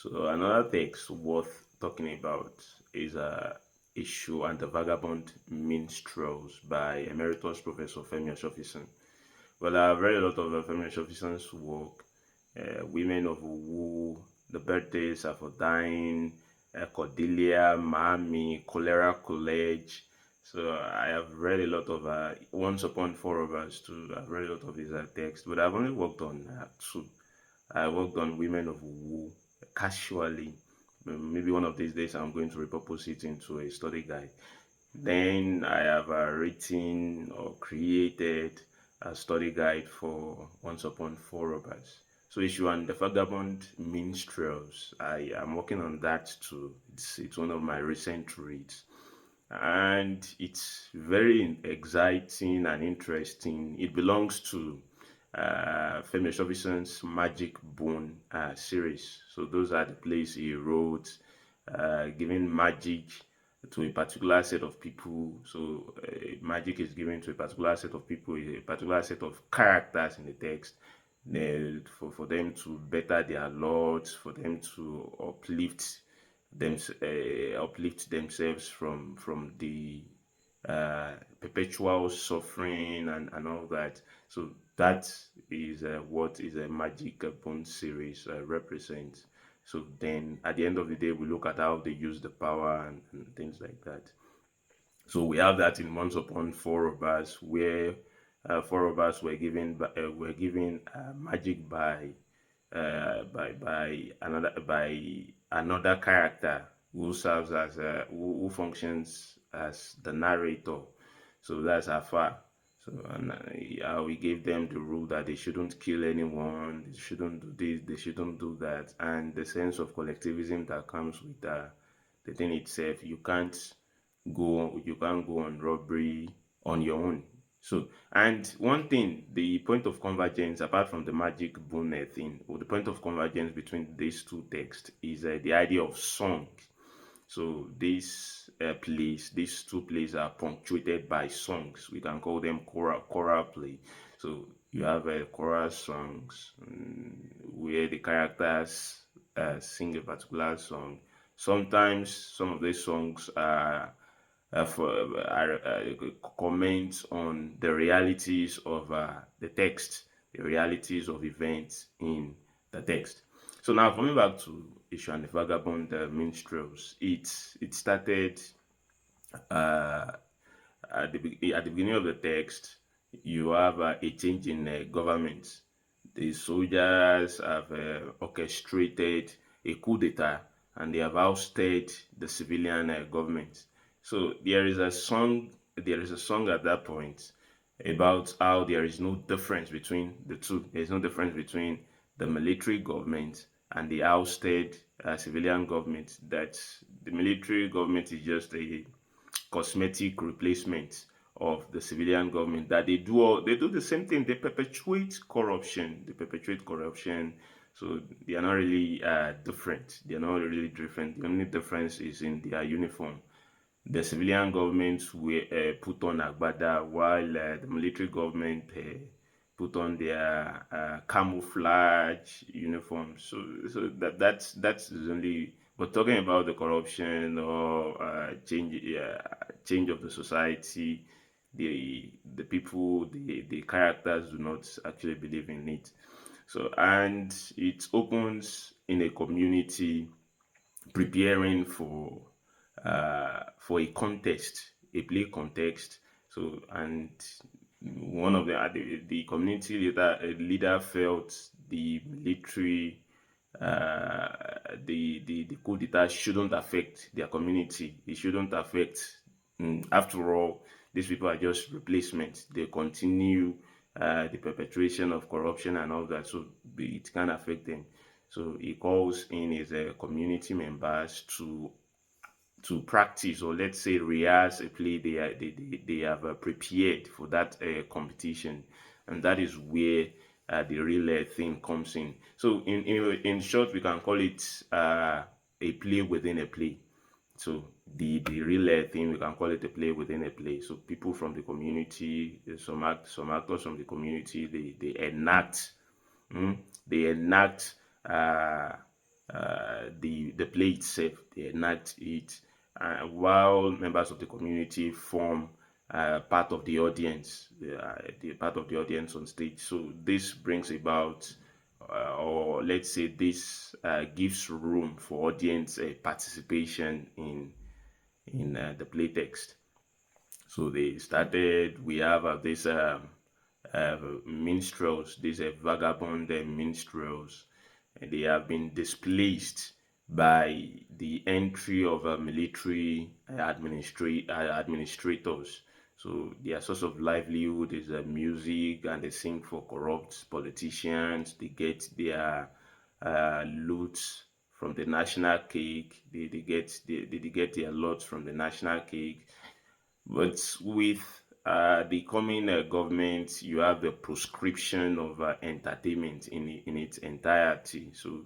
So another text worth talking about is Issue and the Vagabond Minstrels by Emeritus Professor Femi Osofisan. Well, I've read a lot of Femi Osofisan's work. Women of Wu, The Birthdays Are for Dying, Cordelia, Miami, Cholera College. So I have read a lot of Once Upon Four of Us too. I've read a lot of his texts, but I've only worked on two. I worked on Women of Wu casually. Maybe one of these days I'm going to repurpose it into a study guide. Then I have written or created a study guide for Once Upon Four Robbers. So issue on the Vagabond Minstrels. I am working on that too. It's one of my recent reads. And it's very exciting and interesting. It belongs to Femi Osofisan's Magic Bone series. So those are the plays he wrote, giving magic to a particular set of people. So magic is given to a particular set of people, a particular set of characters in the text. For them to better their lot, for them to uplift themselves from the perpetual suffering and all that. So that is what is a Magic Bond series represents. So then at the end of the day, we look at how they use the power and things like that. So we have that in Once Upon Four of Us, where four of us were given magic by another character who serves as who functions as the narrator. So that's Afar. So and we gave them the rule that they shouldn't kill anyone, they shouldn't do this, they shouldn't do that, and the sense of collectivism that comes with the thing itself. You can't go on robbery on your own. So, and one thing, the point of convergence, apart from the magic boon thing, or the point of convergence between these two texts is the idea of song. So these two plays are punctuated by songs. We can call them choral play. So you have choral songs where the characters sing a particular song. Sometimes some of these songs comment on the realities of the text, the realities of events in the text. So now coming back to Issue and the Vagabond Minstrels, it started uh, at the beginning of the text. You have a change in government. The soldiers have orchestrated a coup d'etat and they have ousted the civilian government. So there is a song at that point about how there is no difference between the two. There is no difference between the military government and the ousted civilian government. That the military government is just a cosmetic replacement of the civilian government. That they do the same thing. They perpetuate corruption. So they are not really different. They are not really different. The only difference is in their uniform. The civilian government will put on agbada, while the military government put on their camouflage uniforms. So that's only. But talking about the corruption or change of the society, the people, the characters do not actually believe in it. So and it opens in a community preparing for a contest, a play contest. So, and one of the community leader felt the military, the coup d'etat shouldn't affect their community. It shouldn't affect. After all, these people are just replacements. They continue the perpetration of corruption and all that, so it can affect them. So he calls in his community members to practice, or let's say rehearse a play they have prepared for that competition, and that is where the real thing comes in. So in short, we can call it a play within a play. So the real thing, we can call it a play within a play. So people from the community, some actors from the community, they enact, they enact play itself, they enact it, while members of the community form part of the audience, the part of the audience on stage. So this brings about, or let's say this gives room for audience participation in the play text. So they started. We have this minstrels, these vagabond minstrels, and they have been displaced by the entry of military administrators. So their source of livelihood is music, and they sing for corrupt politicians. They get their loot from the national cake. They get their lots from the national cake. But with the coming government, you have the proscription of entertainment in its entirety. So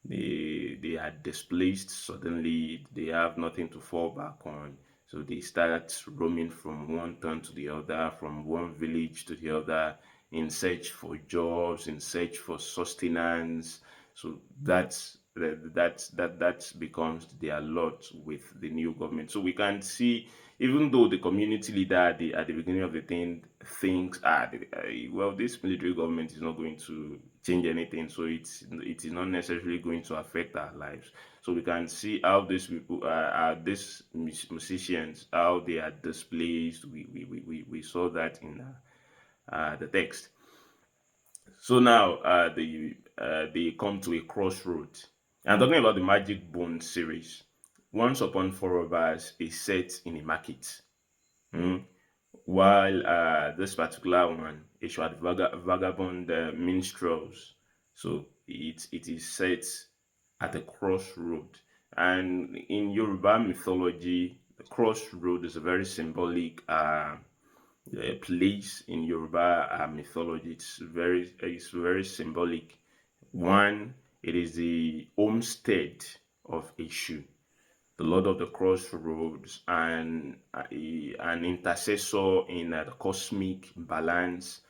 they are displaced suddenly. They have nothing to fall back on. So they start roaming from one town to the other, from one village to the other, in search for jobs, in search for sustenance. So that becomes their lot with the new government. So we can see, even though the community leader at the beginning of the thing thinks, well, this military government is not going to change anything, so it is not necessarily going to affect our lives. So we can see how these people these musicians, how they are displaced. We saw that in the text. So now they come to a crossroad. I'm talking about the Magic Bone series. Once Upon Four of Us is set in a market. Hmm. While this particular one is called Vagabond Minstrels. So it is set at a crossroad. And in Yoruba mythology, the crossroad is a very symbolic place in Yoruba mythology. It's very symbolic. One, it is the homestead of Eshu, the Lord of the Crossroads, and an intercessor in the cosmic balance.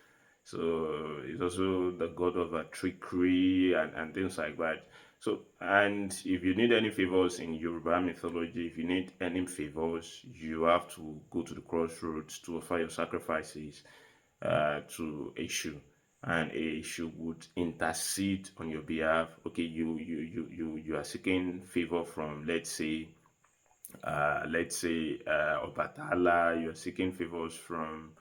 So he's also the god of trickery and things like that. So, and if you need any favors in Yoruba mythology, if you need any favors, you have to go to the crossroads to offer your sacrifices to Eshu, and Eshu would intercede on your behalf. Okay, you are seeking favor from, let's say Obatala. You are seeking favors from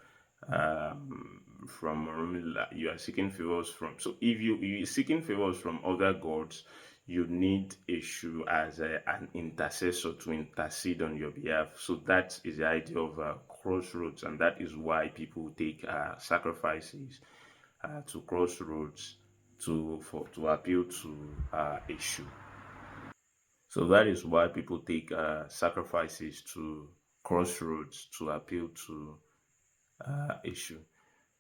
Orunmila. You are seeking favors from. So if you are seeking favors from other gods, you need Eshu as an intercessor to intercede on your behalf. So that is the idea of crossroads, and that is why people take sacrifices to crossroads to appeal to Eshu. So that is why people take sacrifices to crossroads to appeal to issue.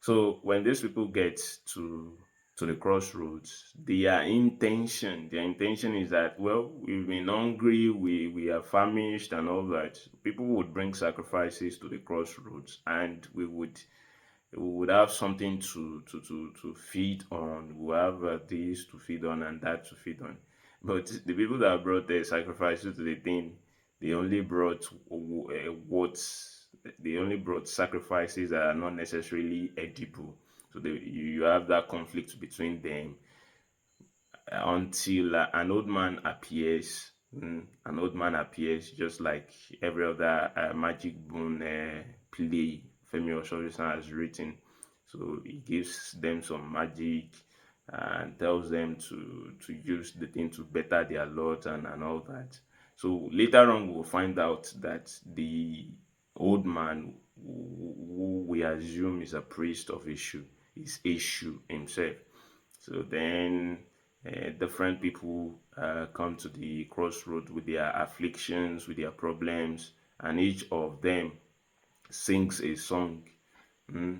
So when these people get to the crossroads, their intention is that, well, we've been hungry, we are famished and all that. People would bring sacrifices to the crossroads, and we would have something to feed on. We have this to feed on and that to feed on. But the people that brought the sacrifices to the thing, they only brought what they only brought sacrifices that are not necessarily edible. So you have that conflict between them until an old man appears. An old man appears, just like every other Magic Boon play Femi Osofisan has written. So he gives them some magic and tells them to use the thing to better their lot and all that. So later on, we'll find out that the old man, who we assume is a priest of Eshu, is Eshu himself. So then different people come to the crossroad with their afflictions, with their problems, and each of them sings a song.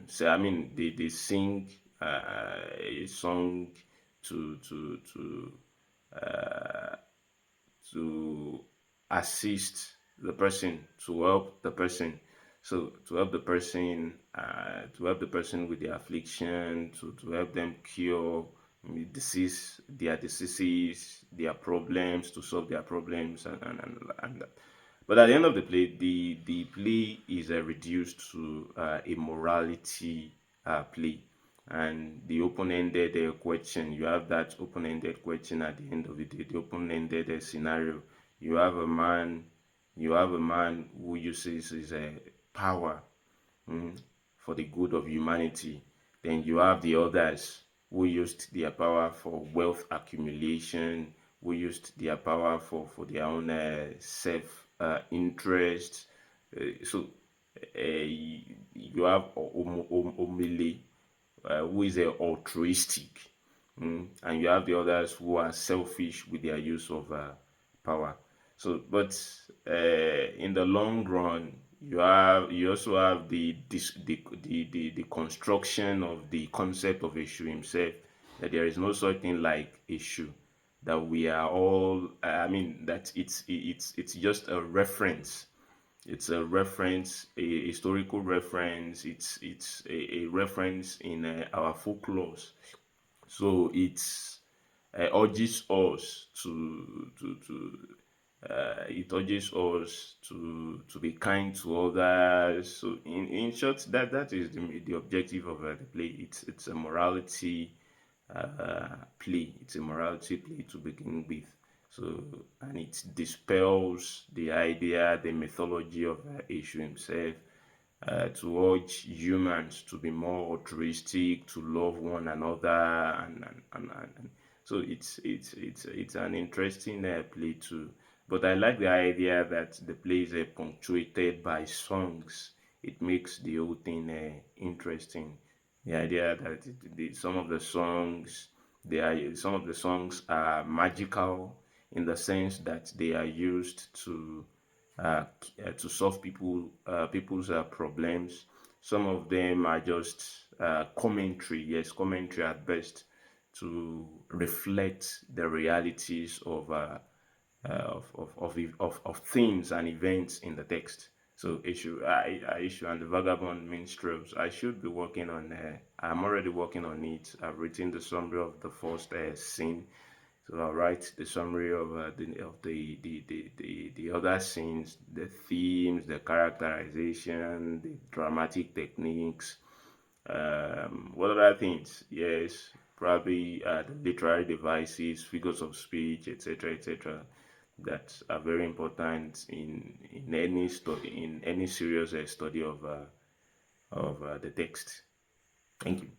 So I mean, they sing a song to to to to assist the person, to help the person. So to help the person with the affliction, to help them cure their diseases, their problems, to solve their problems, and that. But at the end of the play, the play is reduced to a morality play, and the open-ended question. You have that open-ended question at the end of the day. The open-ended scenario. You have a man. You have a man who uses his power, mm, for the good of humanity. Then you have the others who used their power for wealth accumulation, who used their power for their own self interest. So you have Omele, who is altruistic, and you have the others who are selfish with their use of power. So, but in the long run, you also have the construction of the concept of Eshu himself. That there is no such thing like Eshu. That we are all. I mean, that it's just a reference. It's a reference, a historical reference. It's a reference in our folklores. So it's urges us it urges us to be kind to others. So in short, that is the objective of the play. It's a morality play. It's a morality play to begin with. So, and it dispels the idea, the mythology of Eshu himself, to urge humans to be more altruistic, to love one another, and so it's an interesting play too. But I like the idea that the play is punctuated by songs. It makes the whole thing interesting. The idea that some of the songs, some of the songs are magical in the sense that they are used to solve people's problems. Some of them are just commentary, yes, commentary at best, to reflect the realities of things and events in the text. So issue and the Vagabond Minstrels. I should be working on. I'm already working on it. I've written the summary of the first scene. So I'll write the summary of the other scenes, the themes, the characterization, the dramatic techniques. What other things? Yes, probably the literary devices, figures of speech, etc., etc., that are very important in any study, in any serious study of the text. Thank you.